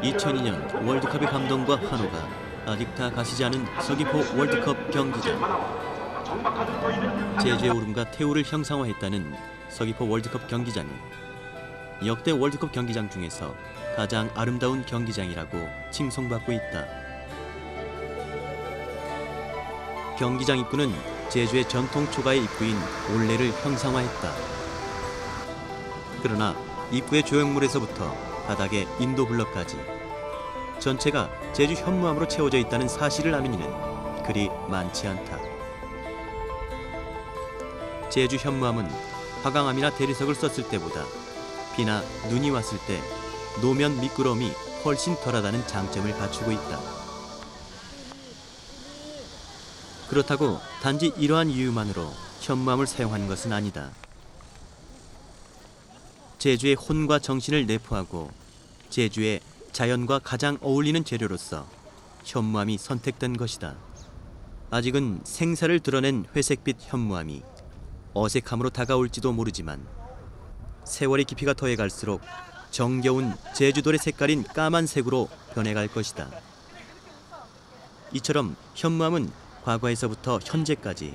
(2002년) 월드컵의 감동과 환호가 아직 다 가시지 않은 서귀포 월드컵 경기장. 제주의 울음과 태우를 형상화했다는 서귀포 월드컵 경기장은 역대 월드컵 경기장 중에서 가장 아름다운 경기장이라고 칭송받고 있다. 경기장 입구는 제주의 전통 초가의 입구인 올레를 형상화했다. 그러나 입구의 조형물에서부터 바닥의 인도 블럭까지 전체가 제주 현무암으로 채워져 있다는 사실을 아는 이는 그리 많지 않다. 제주 현무암은 화강암이나 대리석을 썼을 때보다 비나 눈이 왔을 때 노면 미끄러움이 훨씬 덜하다는 장점을 갖추고 있다. 그렇다고 단지 이러한 이유만으로 현무암을 사용한 것은 아니다. 제주의 혼과 정신을 내포하고 제주의 자연과 가장 어울리는 재료로서 현무암이 선택된 것이다. 아직은 생사를 드러낸 회색빛 현무암이 어색함으로 다가올지도 모르지만 세월의 깊이가 더해갈수록 정겨운 제주돌의 색깔인 까만색으로 변해갈 것이다. 이처럼 현무암은 과거에서부터 현재까지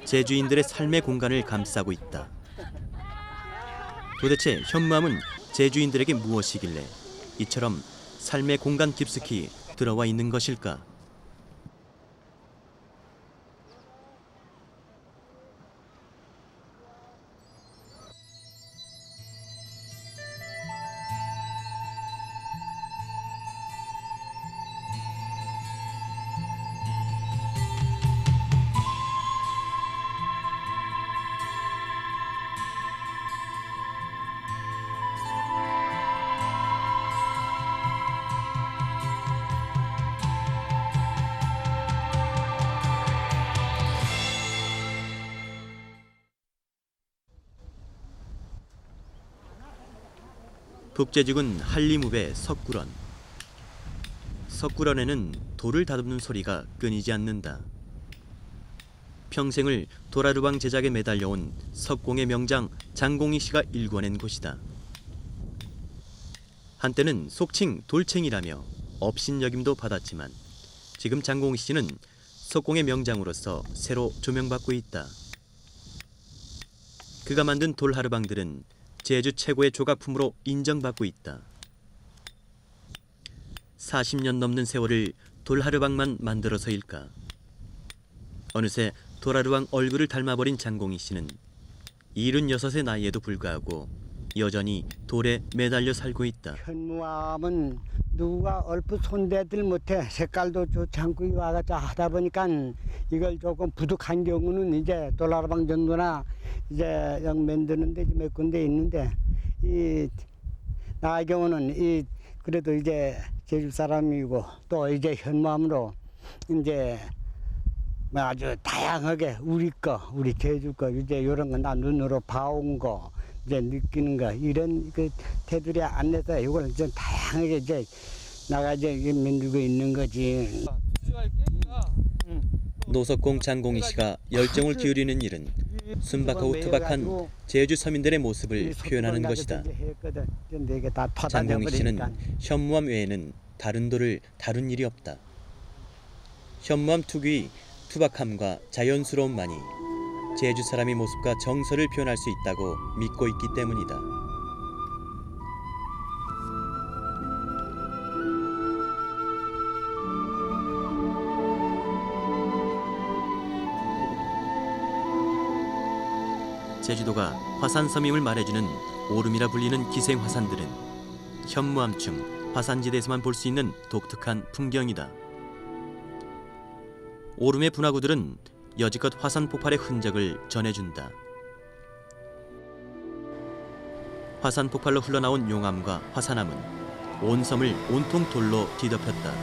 제주인들의 삶의 공간을 감싸고 있다. 도대체 현무암은 제주인들에게 무엇이길래 이처럼 삶의 공간 깊숙이 들어와 있는 것일까? 북제죽은 한림읍의 석굴원. 석굴원에는 돌을 다듬는 소리가 끊이지 않는다. 평생을 도라르방 제작에 매달려온 석공의 명장 장공희 씨가 일궈낸 곳이다. 한때는 속칭 돌챙이라며 업신여김도 받았지만 지금 장공희 씨는 석공의 명장으로서 새로 조명받고 있다. 그가 만든 돌하르방들은 제주 최고의 조각품으로 인정받고 있다. 40년 넘는 세월을 돌하르방만 만들어서일까. 어느새 돌하르방 얼굴을 닮아버린 장공희 씨는 76의 나이에도 불구하고 여전히 돌에 매달려 살고 있다. 현무암은 누가 얼핏 손대들 못해. 색깔도 좋지 않고 와가지고 하다 보니까 이걸 조금 부족한 경우는 이제 돌하르방 정도나 이제 영 만드는데 몇 군데 있는데 나 경우는 그래도 이제 제주 사람이고 또 이제 현무암으로 이제 아주 다양하게 우리 제주 거 이제 이런 거 나 눈으로 봐온 거 이제 느끼는 거 이런 그 테두리 안에서 이걸 좀 다양하게 이제 나가 이제 만들고 있는 거지. 노석공 장공희 씨가 열정을 기울이는 일은 순박하고 투박한 제주 서민들의 모습을 표현하는 것이다. 장공희 씨는 현무암 외에는 다른 돌을 다룬 일이 없다. 현무암 특유의 투박함과 자연스러움만이 제주 사람의 모습과 정서를 표현할 수 있다고 믿고 있기 때문이다. 제주도가 화산섬임을 말해주는 오름이라 불리는 기생화산들은 현무암층 화산지대에서만 볼 수 있는 독특한 풍경이다. 오름의 분화구들은 여지껏 화산 폭발의 흔적을 전해준다. 화산 폭발로 흘러나온 용암과 화산암은 온 섬을 온통 돌로 뒤덮였다.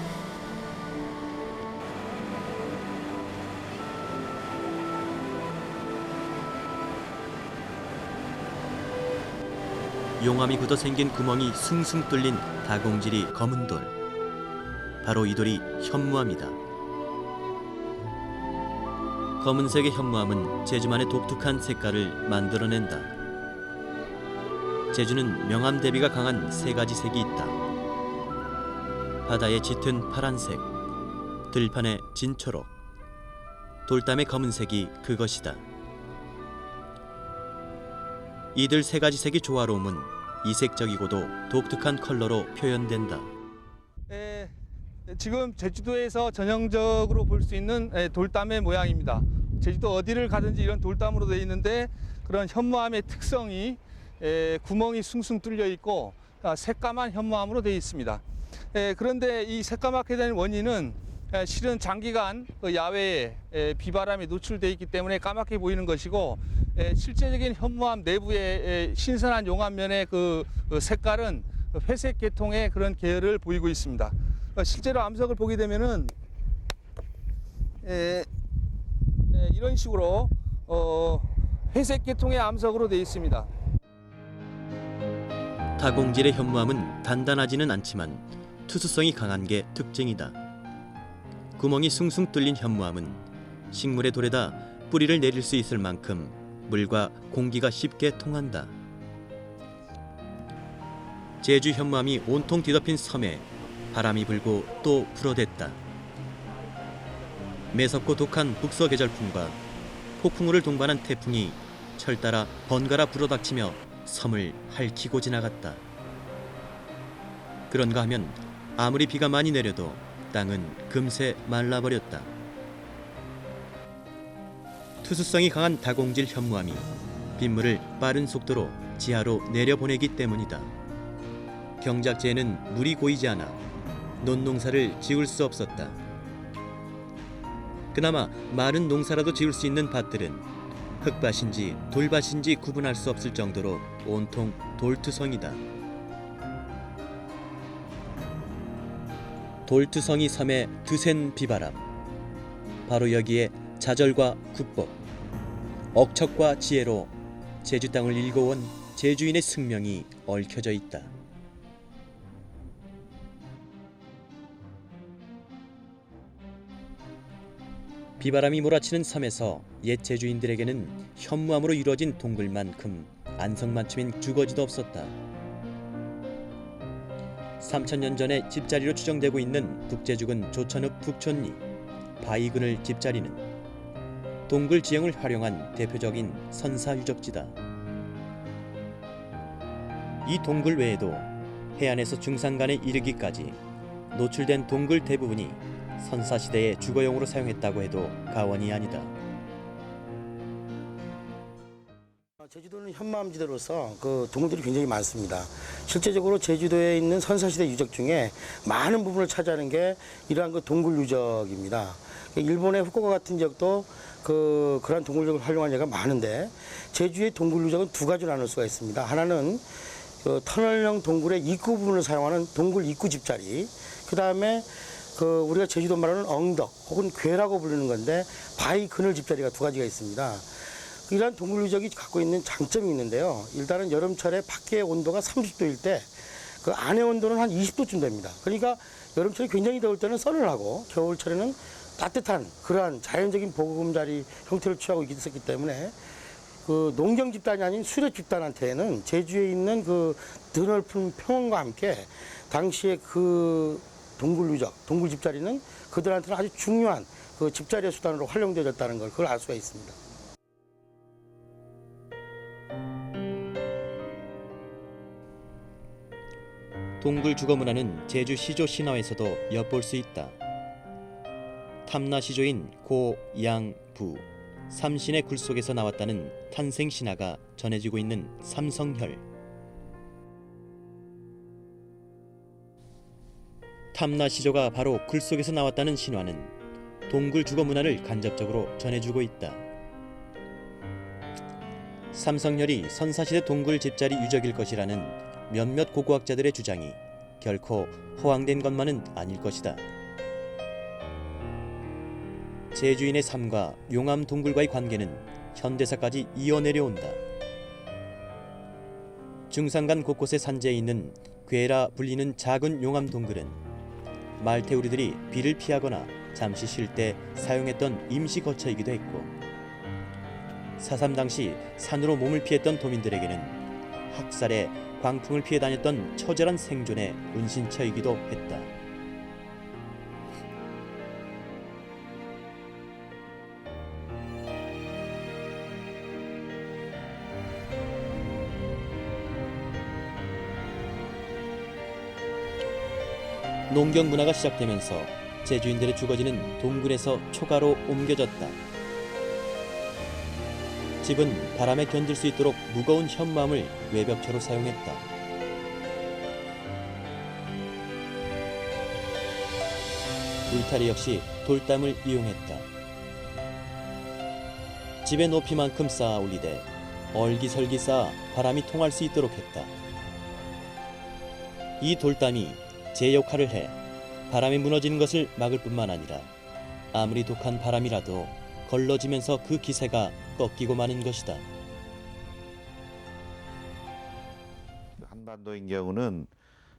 용암이 굳어 생긴 구멍이 숭숭 뚫린 다공질이 검은 돌. 바로 이 돌이 현무암이다. 검은색의 현무암은 제주만의 독특한 색깔을 만들어낸다. 제주는 명암 대비가 강한 세 가지 색이 있다. 바다의 짙은 파란색, 들판의 진초록, 돌담의 검은색이 그것이다. 이들 세 가지 색의 조화로움은 이색적이고도 독특한 컬러로 표현된다. 지금 제주도에서 전형적으로 볼 수 있는 돌담의 모양입니다. 제주도 어디를 가든지 이런 돌담으로 되어 있는데 그런 현무암의 특성이 구멍이 숭숭 뚫려 있고 새까만 현무암으로 되어 있습니다. 그런데 이 새까맣게 된 원인은 실은 장기간 야외에 비바람에 노출되어 있기 때문에 까맣게 보이는 것이고, 실제적인 현무암 내부의 신선한 용암면의 그 색깔은 회색 계통의 그런 계열을 보이고 있습니다. 실제로 암석을 보게 되면은 이런 식으로 회색 계통의 암석으로 되어 있습니다. 다공질의 현무암은 단단하지는 않지만 투수성이 강한 게 특징이다. 구멍이 숭숭 뚫린 현무암은 식물의 돌에다 뿌리를 내릴 수 있을 만큼 물과 공기가 쉽게 통한다. 제주 현무암이 온통 뒤덮인 섬에 바람이 불고 또 불어댔다. 매섭고 독한 북서계절풍과 폭풍우를 동반한 태풍이 철따라 번갈아 불어닥치며 섬을 핥히고 지나갔다. 그런가 하면 아무리 비가 많이 내려도 땅은 금세 말라버렸다. 투수성이 강한 다공질 현무암이 빗물을 빠른 속도로 지하로 내려보내기 때문이다. 경작지에는 물이 고이지 않아 논농사를 지을 수 없었다. 그나마 마른 농사라도 지을 수 있는 밭들은 흙밭인지 돌밭인지 구분할 수 없을 정도로 온통 돌투성이다. 돌투성이 섬의 드센 비바람, 바로 여기에 자절과 국법, 억척과 지혜로 제주 땅을 일궈온 제주인의 승명이 얽혀져 있다. 비바람이 몰아치는 섬에서 옛 제주인들에게는 현무암으로 이루어진 동굴만큼 안성맞춤인 주거지도 없었다. 3000년 전에 집자리로 추정되고 있는 북제주군 조천읍 북촌리 바위군을 집자리는 동굴 지형을 활용한 대표적인 선사유적지다. 이 동굴 외에도 해안에서 중산간에 이르기까지 노출된 동굴 대부분이 선사시대의 주거용으로 사용했다고 해도 과언이 아니다. 제주도는 현무암지대로서 그 동굴들이 굉장히 많습니다. 실제적으로 제주도에 있는 선사시대 유적 중에 많은 부분을 차지하는 게 이러한 그 동굴 유적입니다. 일본의 후쿠오카 같은 지역도 그러한 동굴 유적을 활용한 예가 많은데, 제주의 동굴 유적은 두 가지로 나눌 수가 있습니다. 하나는 그 터널형 동굴의 입구 부분을 사용하는 동굴 입구 집자리, 그 다음에 우리가 제주도 말하는 엉덕 혹은 괴라고 부르는 건데 바위 그늘 집자리가 두 가지가 있습니다. 이러한 동굴 유적이 갖고 있는 장점이 있는데요. 일단은 여름철에 밖의 온도가 30도일 때 그 안의 온도는 한 20도쯤 됩니다. 그러니까 여름철에 굉장히 더울 때는 썰을 하고 겨울철에는 따뜻한 그러한 자연적인 보금자리 형태를 취하고 있었기 때문에 그 농경 집단이 아닌 수렵 집단한테는 제주에 있는 그 드넓은 평원과 함께 당시에 그 동굴 유적, 동굴 집자리는 그들한테는 아주 중요한 그 집자리의 수단으로 활용되었다는 걸 그걸 알 수가 있습니다. 동굴 주거 문화는 제주 시조 신화에서도 엿볼 수 있다. 탐나 시조인 고, 양, 부, 삼신의 굴 속에서 나왔다는 탄생 신화가 전해지고 있는 삼성혈. 탐나 시조가 바로 굴 속에서 나왔다는 신화는 동굴 주거 문화를 간접적으로 전해주고 있다. 삼성혈이 선사시대 동굴 집자리 유적일 것이라는 몇몇 고고학자들의 주장이 결코 허황된 것만은 아닐 것이다. 제주인의 삶과 용암 동굴과의 관계는 현대사까지 이어내려온다. 중산간 곳곳에 산재해 있는 괴라 불리는 작은 용암 동굴은 말태우리들이 비를 피하거나 잠시 쉴 때 사용했던 임시 거처이기도 했고, 4.3 당시 산으로 몸을 피했던 도민들에게는 학살에 광풍을 피해 다녔던 처절한 생존의 운신처이기도 했다. 농경 문화가 시작되면서 제주인들의 주거지는 동굴에서 초가로 옮겨졌다. 집은 바람에 견딜 수 있도록 무거운 현무암을 외벽처로 사용했다. 울타리 역시 돌담을 이용했다. 집의 높이만큼 쌓아 올리되 얼기설기 쌓아 바람이 통할 수 있도록 했다. 이 돌담이 제 역할을 해 바람이 무너지는 것을 막을 뿐만 아니라 아무리 독한 바람이라도 걸러지면서 그 기세가 꺾이고 마는 것이다. 한반도인 경우는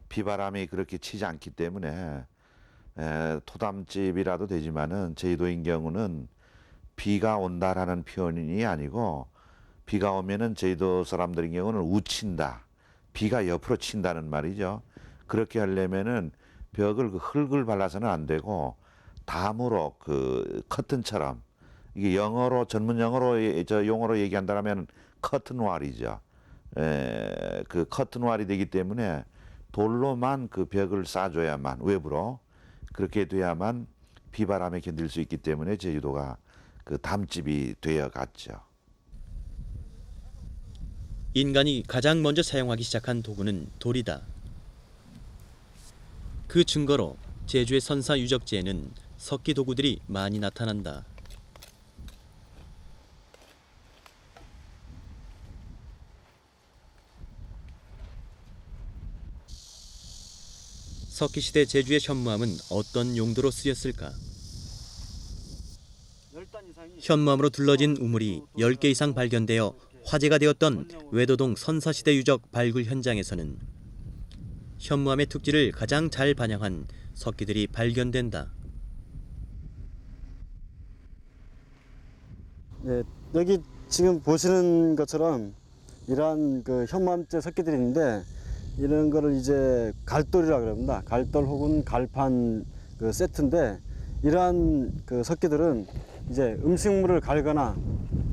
비바람이 그렇게 치지 않기 때문에 토담집이라도 되지만은 제주도인 경우는 비가 온다라는 표현이 아니고 비가 오면은 제주도 사람들인 경우는 우친다. 비가 옆으로 친다는 말이죠. 그렇게 하려면은 벽을 그 흙을 발라서는 안 되고 담으로 그 커튼처럼 이게 영어로 전문 영어로 저 용어로 얘기한다면 커튼왈이죠. 그 커튼왈이 되기 때문에 돌로만 그 벽을 쌓아줘야만 외부로 그렇게 돼야만 비바람에 견딜 수 있기 때문에 제주도가 그 담집이 되어 갔죠. 인간이 가장 먼저 사용하기 시작한 도구는 돌이다. 그 증거로 제주의 선사 유적지에는 석기 도구들이 많이 나타난다. 석기시대 제주의 현무암은 어떤 용도로 쓰였을까? 현무암으로 둘러진 우물이 10개 이상 발견되어 화제가 되었던 외도동 선사시대 유적 발굴 현장에서는 현무암의 특질을 가장 잘 반영한 석기들이 발견된다. 네, 여기 지금 보시는 것처럼 이러한 그 현무암재 석기들이 있는데 이런 거를 이제 갈돌이라 그럽니다. 갈돌 혹은 갈판 그 세트인데 이러한 그 석기들은 이제 음식물을 갈거나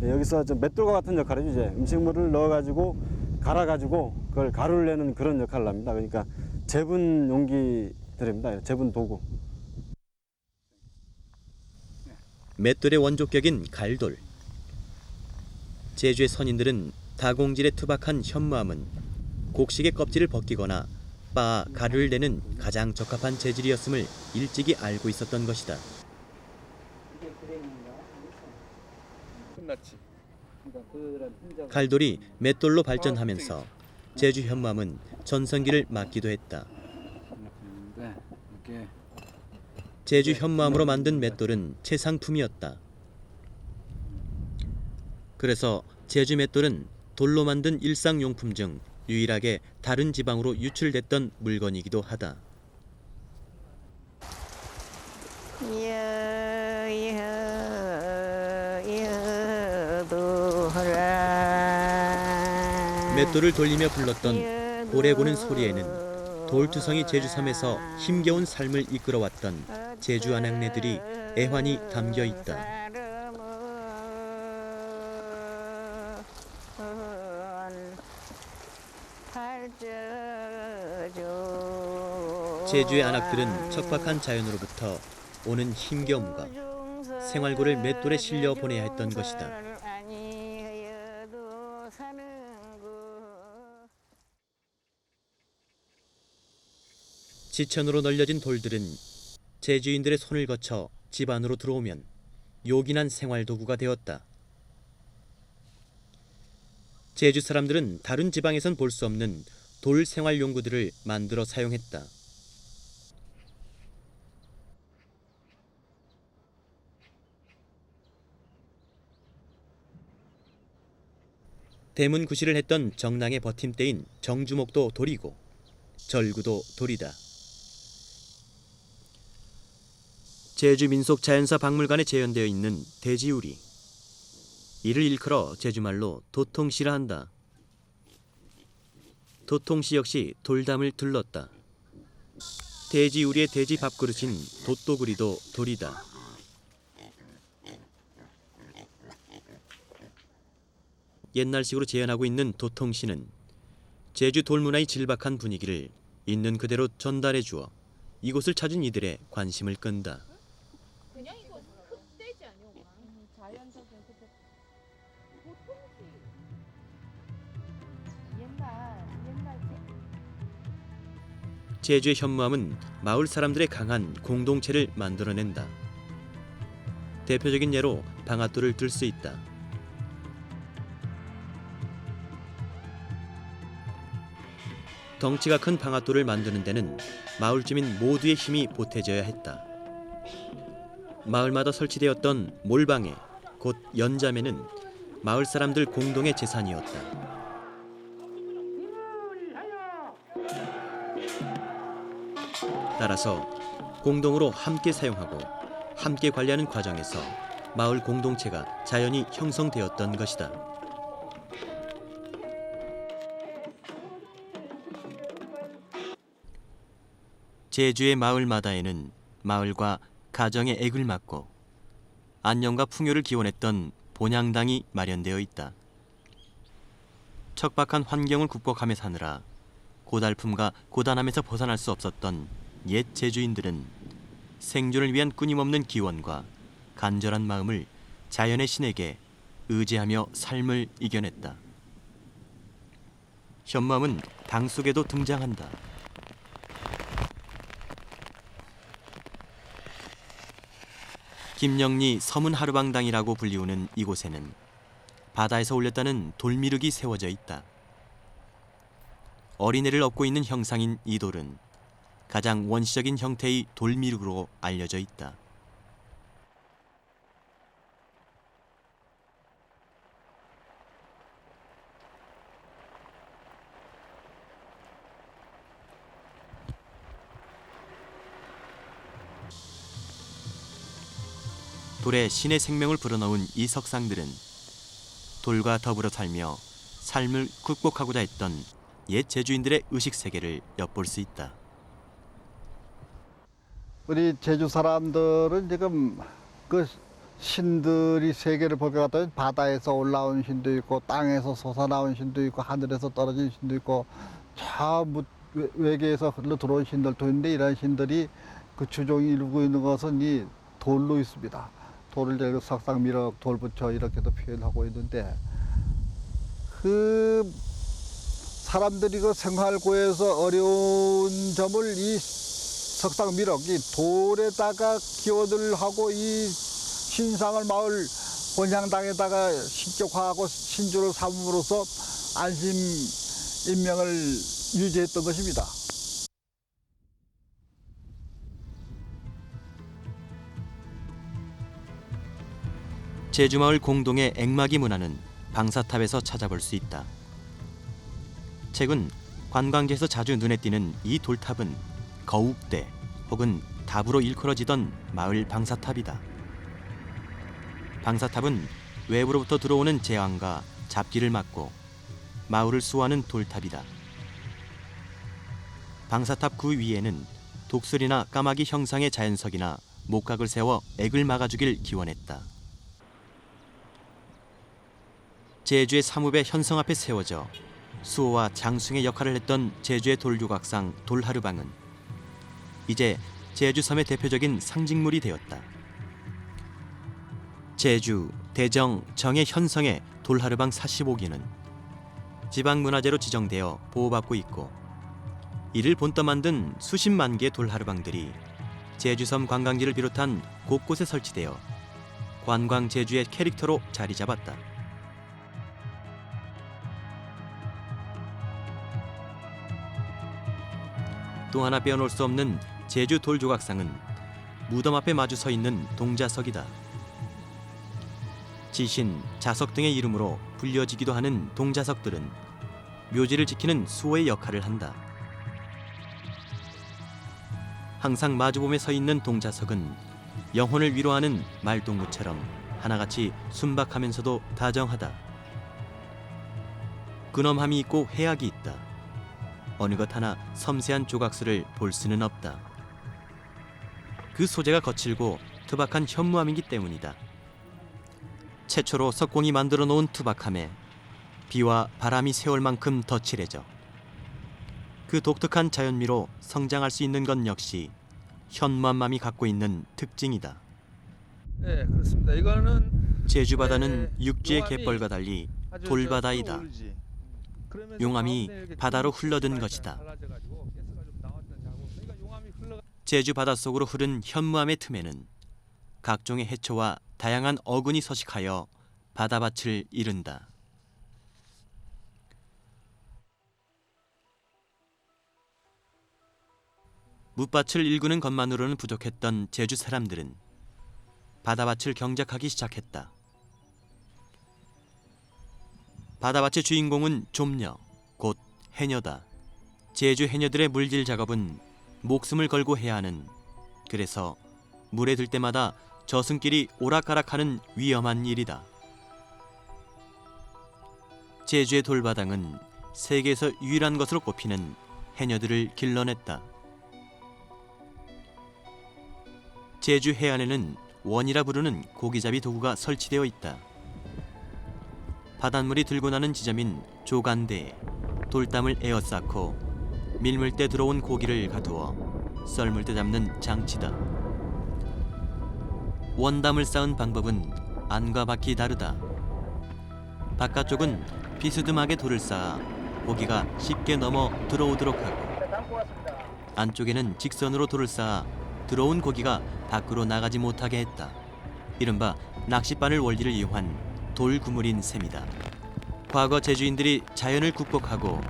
여기서 좀 맷돌과 같은 역할을 해주죠. 음식물을 넣어가지고 갈아가지고 그걸 가루를 내는 그런 역할을 합니다. 그러니까 제분 용기들입니다. 제분 도구. 맷돌의 원조격인 갈돌. 제주의 선인들은 다공질에 투박한 현무암은 곡식의 껍질을 벗기거나 빻아 가루를 내는 가장 적합한 재질이었음을 일찍이 알고 있었던 것이다. 끝났지. 갈돌이 맷돌로 발전하면서 제주 현무암은 전성기를 맞기도 했다. 제주 현무암으로 만든 맷돌은 최상품이었다. 그래서 제주 맷돌은 돌로 만든 일상용품 중 유일하게 다른 지방으로 유출됐던 물건이기도 하다. 맷돌을 돌리며 불렀던 고래 고는 소리에는 돌투성이 제주섬에서 힘겨운 삶을 이끌어왔던 제주 아낙네들이 애환이 담겨 있다. 제주의 안악들은 척박한 자연으로부터 오는 힘겨움과 생활고를 맷돌에 실려 보내야 했던 것이다. 지천으로 널려진 돌들은 제주인들의 손을 거쳐 집 안으로 들어오면 요긴한 생활도구가 되었다. 제주 사람들은 다른 지방에선 볼 수 없는 돌 생활용구들을 만들어 사용했다. 대문구실을 했던 정랑의 버팀대인 정주목도 돌이고 절구도 돌이다. 제주민속자연사박물관에 재현되어 있는 돼지우리. 이를 일컬어 제주말로 도통시라 한다. 도통씨 역시 돌담을 들렀다. 돼지 우리의 돼지 밥그릇인 돛도구리도 돌이다. 옛날식으로 재현하고 있는 도통씨는 제주 돌문화의 질박한 분위기를 있는 그대로 전달해 주어 이곳을 찾은 이들의 관심을 끈다. 그냥 이거 흑돼지 아니야? 자연적인 흑돼지. 보통지. 옛날 제주의 현무암은 마을 사람들의 강한 공동체를 만들어낸다. 대표적인 예로 방앗돌을 들 수 있다. 덩치가 큰 방앗돌을 만드는 데는 마을 주민 모두의 힘이 보태져야 했다. 마을마다 설치되었던 몰방에, 곧 연자매는 마을 사람들 공동의 재산이었다. 따라서 공동으로 함께 사용하고 함께 관리하는 과정에서 마을 공동체가 자연히 형성되었던 것이다. 제주의 마을마다에는 마을과 가정의 액을 맡고 안녕과 풍요를 기원했던 본향당이 마련되어 있다. 척박한 환경을 극복하며 사느라 고달픔과 고단함에서 벗어날 수 없었던 옛 제주인들은 생존을 위한 끊임없는 기원과 간절한 마음을 자연의 신에게 의지하며 삶을 이겨냈다. 현무암은 당 속에도 등장한다. 김영리 서문 하루방당이라고 불리우는 이곳에는 바다에서 올렸다는 돌미륵이 세워져 있다. 어린애를 업고 있는 형상인 이 돌은 가장 원시적인 형태의 돌미륵으로 알려져 있다. 돌에 신의 생명을 불어넣은 이 석상들은 돌과 더불어 살며 삶을 극복하고자 했던 옛 제주인들의 의식 세계를 엿볼 수 있다. 우리 제주 사람들은 지금 그 신들이 세계를 볼 것 같아요. 바다에서 올라온 신도 있고 땅에서 솟아나온 신도 있고 하늘에서 떨어진 신도 있고 저 외계에서 들어온 신들도 있는데 이런 신들이 그 주종이 이루고 있는 것은 이 돌로 있습니다. 돌을 석상 미륵 돌 붙여 이렇게도 표현하고 있는데 그 사람들이 그 생활고에서 어려운 점을 이 석상 미륵 이 돌에다가 기원을 하고 이 신상을 마을 본향당에다가 신격화하고 신주를 삼음으로써 안심 인명을 유지했던 것입니다. 제주마을 공동의 액막이 문화는 방사탑에서 찾아볼 수 있다. 최근 관광지에서 자주 눈에 띄는 이 돌탑은 거욱대 혹은 답으로 일컬어지던 마을 방사탑이다. 방사탑은 외부로부터 들어오는 재앙과 잡기를 막고 마을을 수호하는 돌탑이다. 방사탑 그 위에는 독수리나 까마귀 형상의 자연석이나 목각을 세워 액을 막아주길 기원했다. 제주의 삼읍의 현성 앞에 세워져 수호와 장승의 역할을 했던 제주의 돌조각상 돌하루방은 이제 제주섬의 대표적인 상징물이 되었다. 제주, 대정, 정의 현성의 돌하루방 45기는 지방문화재로 지정되어 보호받고 있고 이를 본떠 만든 수십만 개의 돌하루방들이 제주섬 관광지를 비롯한 곳곳에 설치되어 관광 제주의 캐릭터로 자리 잡았다. 또 하나 빼어놓을 수 없는 제주 돌조각상은 무덤 앞에 마주 서 있는 동자석이다. 지신, 자석 등의 이름으로 불려지기도 하는 동자석들은 묘지를 지키는 수호의 역할을 한다. 항상 마주보며 서 있는 동자석은 영혼을 위로하는 말동무처럼 하나같이 순박하면서도 다정하다. 근엄함이 있고 해악이 있다. 어느 것 하나 섬세한 조각수를 볼 수는 없다. 그 소재가 거칠고 투박한 현무암이기 때문이다. 최초로 석공이 만들어 놓은 투박함에 비와 바람이 세올 만큼 덧칠해져 그 독특한 자연미로 성장할 수 있는 건 역시 현무암이 갖고 있는 특징이다. 네, 그렇습니다. 이거는 제주 바다는 육지의 용암이 갯벌과 달리 아주 돌바다이다. 끌어오르지. 그러면서 용암이 가운데 이렇게 바다로 기울기 흘러든 시간이 것이다. 달라져가지고 가스가 좀 나왔던 작업. 그러니까 용암이 흘러. 제주 바닷속으로 흐른 현무암의 틈에는 각종의 해초와 다양한 어군이 서식하여 바다밭을 이룬다. 뭇밭을 일구는 것만으로는 부족했던 제주 사람들은 바다밭을 경작하기 시작했다. 바다밭의 주인공은 좀녀, 곧 해녀다. 제주 해녀들의 물질 작업은 목숨을 걸고 해야 하는, 그래서 물에 들 때마다 저승길이 오락가락하는 위험한 일이다. 제주의 돌바당은 세계에서 유일한 것으로 꼽히는 해녀들을 길러냈다. 제주 해안에는 원이라 부르는 고기잡이 도구가 설치되어 있다. 바닷물이 들고 나는 지점인 조간대에 돌담을 에워싸고 밀물 때 들어온 고기를 가두어 썰물 때 잡는 장치다. 원담을 쌓은 방법은 안과 밖이 다르다. 바깥쪽은 비스듬하게 돌을 쌓아 고기가 쉽게 넘어 들어오도록 하고, 안쪽에는 직선으로 돌을 쌓아 들어온 고기가 밖으로 나가지 못하게 했다. 이른바 낚싯바늘 원리를 이용한 돌구물인 셈이다. 과거 제주인들이 자연을 극복하고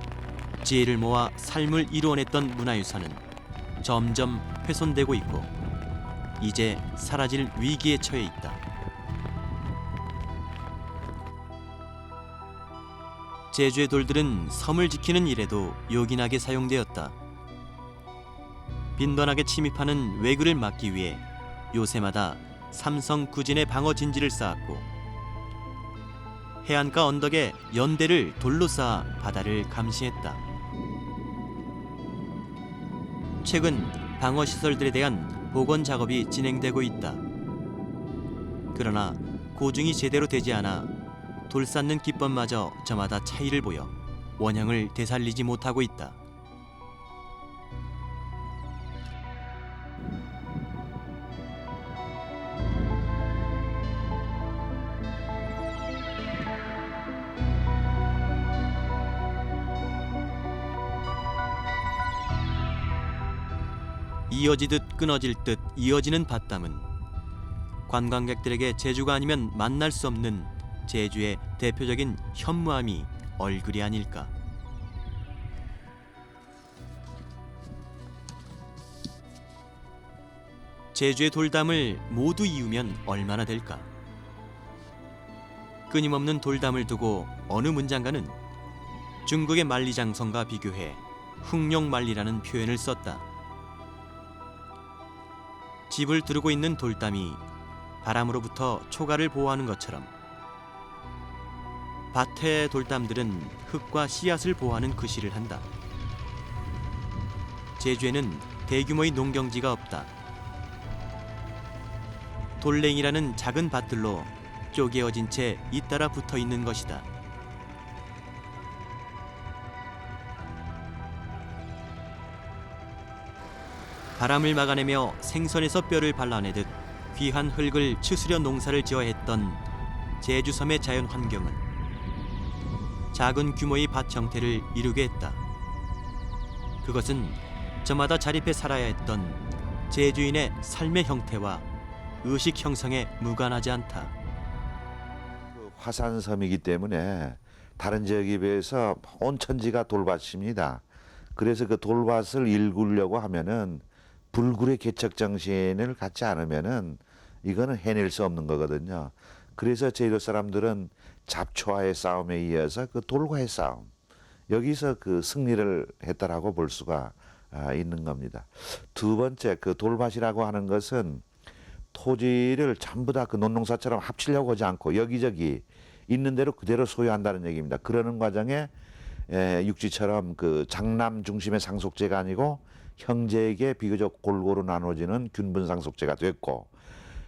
지혜를 모아 삶을 이루어냈던 문화유산은 점점 훼손되고 있고 이제 사라질 위기에 처해 있다. 제주의 돌들은 섬을 지키는 일에도 요긴하게 사용되었다. 빈번하게 침입하는 왜그를 막기 위해 요새마다 삼성 구진의 방어 진지를 쌓았고 해안가 언덕에 연대를 돌로 쌓아 바다를 감시했다. 최근 방어 시설들에 대한 복원 작업이 진행되고 있다. 그러나 고증이 제대로 되지 않아 돌 쌓는 기법마저 저마다 차이를 보여 원형을 되살리지 못하고 있다. 이어지듯 끊어질 듯 이어지는 밭담은 관광객들에게 제주가 아니면 만날 수 없는 제주의 대표적인 현무암이 얼굴이 아닐까. 제주의 돌담을 모두 이으면 얼마나 될까? 끊임없는 돌담을 두고 어느 문장가는 중국의 만리장성과 비교해 흑룡만리라는 표현을 썼다. 집을 두르고 있는 돌담이 바람으로부터 초가를 보호하는 것처럼 밭의 돌담들은 흙과 씨앗을 보호하는 그실을 한다. 제주에는 대규모의 농경지가 없다. 돌랭이라는 작은 밭들로 쪼개어진 채 잇따라 붙어 있는 것이다. 바람을 막아내며 생선에서 뼈를 발라내듯 귀한 흙을 추스려 농사를 지어 했던 제주섬의 자연 환경은 작은 규모의 밭 형태를 이루게 했다. 그것은 저마다 자립해 살아야 했던 제주인의 삶의 형태와 의식 형성에 무관하지 않다. 화산섬이기 때문에 다른 지역에 비해서 온 천지가 돌밭입니다. 그래서 그 돌밭을 일구려고 하면은 불굴의 개척 정신을 갖지 않으면은 이거는 해낼 수 없는 거거든요. 그래서 제주도 사람들은 잡초와의 싸움에 이어서 그 돌과의 싸움, 여기서 그 승리를 했다라고 볼 수가 있는 겁니다. 두 번째, 그 돌밭이라고 하는 것은 토지를 전부 다 그 논농사처럼 합치려고 하지 않고 여기저기 있는 대로 그대로 소유한다는 얘기입니다. 그러는 과정에 육지처럼 그 장남 중심의 상속제가 아니고 형제에게 비교적 골고루 나눠지는 균분 상속제가 됐고,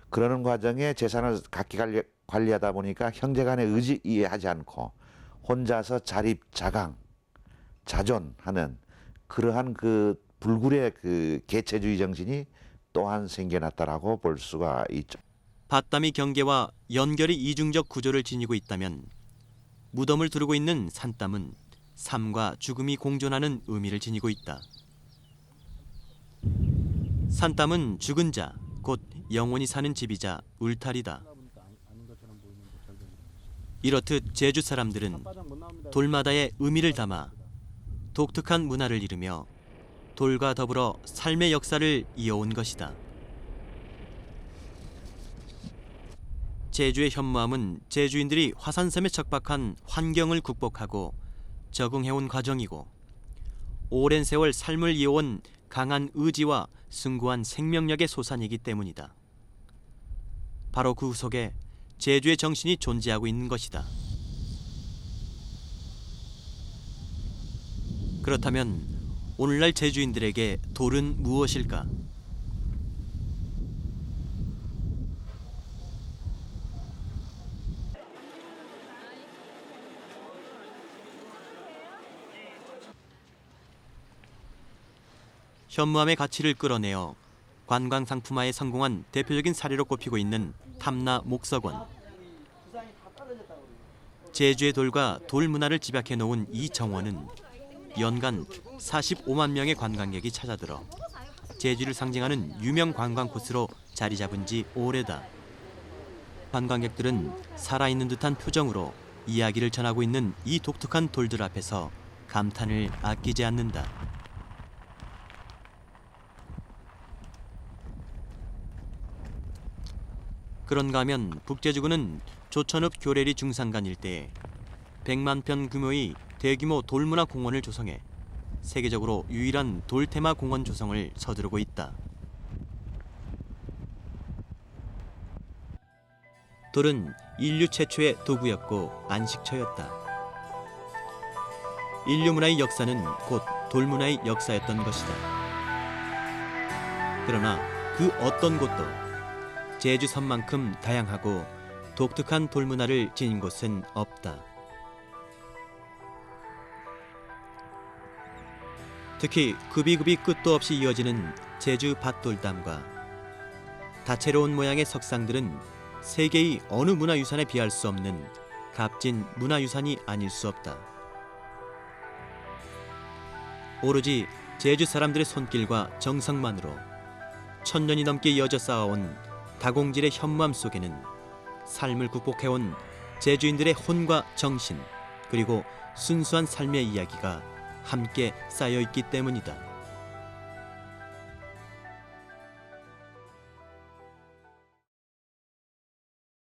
그러는 과정에 재산을 각기 관리하다 보니까 형제 간의 의지하지 않고 혼자서 자립자강, 자존하는 그러한 그 불굴의 그 계체주의 정신이 또한 생겨났다라고 볼 수가 있죠. 밭담이 경계와 연결이 이중적 구조를 지니고 있다면 무덤을 두르고 있는 산담은 삶과 죽음이 공존하는 의미를 지니고 있다. 산담은 죽은 자, 곧 영원히 사는 집이자 울타리다. 이렇듯 제주 사람들은 돌마다의 의미를 담아 독특한 문화를 이루며 돌과 더불어 삶의 역사를 이어온 것이다. 제주의 현무암은 제주인들이 화산섬에 척박한 환경을 극복하고 적응해온 과정이고, 오랜 세월 삶을 이어온 강한 의지와 숭고한 생명력의 소산이기 때문이다. 바로 그 속에 제주의 정신이 존재하고 있는 것이다. 그렇다면 오늘날 제주인들에게 돌은 무엇일까? 현무암의 가치를 끌어내어 관광 상품화에 성공한 대표적인 사례로 꼽히고 있는 탐나 목석원. 제주의 돌과 돌 문화를 집약해 놓은 이 정원은 연간 45만 명의 관광객이 찾아들어 제주를 상징하는 유명 관광 코스로 자리 잡은 지 오래다. 관광객들은 살아있는 듯한 표정으로 이야기를 전하고 있는 이 독특한 돌들 앞에서 감탄을 아끼지 않는다. 그런가 하면 북제주군은 조천읍 교래리 중산간 일대에 100만 평 규모의 대규모 돌문화 공원을 조성해 세계적으로 유일한 돌테마 공원 조성을 서두르고 있다. 돌은 인류 최초의 도구였고 안식처였다. 인류 문화의 역사는 곧 돌문화의 역사였던 것이다. 그러나 그 어떤 곳도 제주 섬만큼 다양하고 독특한 돌문화를 지닌 곳은 없다. 특히 급이급이 끝도 없이 이어지는 제주 밭돌담과 다채로운 모양의 석상들은 세계의 어느 문화유산에 비할 수 없는 값진 문화유산이 아닐 수 없다. 오로지 제주 사람들의 손길과 정성만으로 1000년이 넘게 이어져 쌓아온 다공질의 현무암 속에는 삶을 극복해온 제주인들의 혼과 정신, 그리고 순수한 삶의 이야기가 함께 쌓여 있기 때문이다.